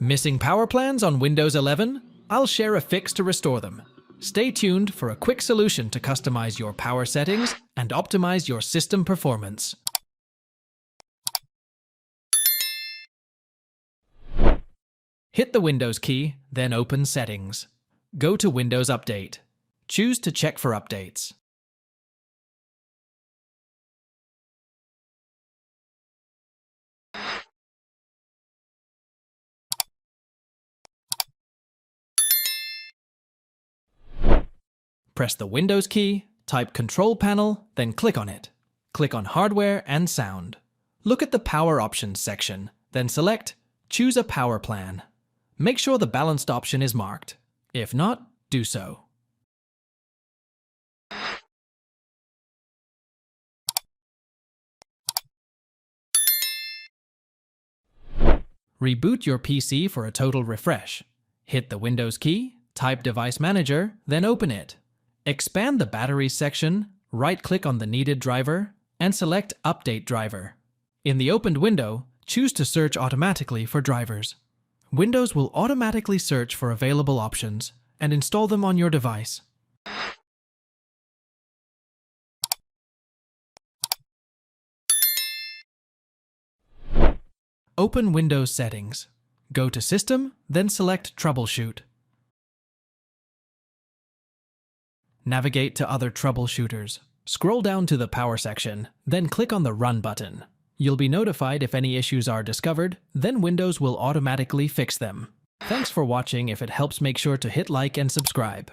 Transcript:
Missing power plans on Windows 11? I'll share a fix to restore them. Stay tuned for a quick solution to customize your power settings and optimize your system performance. Hit the Windows key, then open Settings. Go to Windows Update. Choose to check for updates. Press the Windows key, type Control Panel, then click on it. Click on Hardware and Sound. Look at the Power Options section, then select Choose a Power Plan. Make sure the balanced option is marked. If not, do so. Reboot your PC for a total refresh. Hit the Windows key, type Device Manager, then open it. Expand the Batteries section, right-click on the needed driver, and select Update Driver. In the opened window, choose to search automatically for drivers. Windows will automatically search for available options and install them on your device. Open Windows Settings. Go to System, then select Troubleshoot. Navigate to other troubleshooters. Scroll down to the Power section, then click on the Run button. You'll be notified if any issues are discovered, then Windows will automatically fix them. Thanks for watching. If it helps, make sure to hit like and subscribe.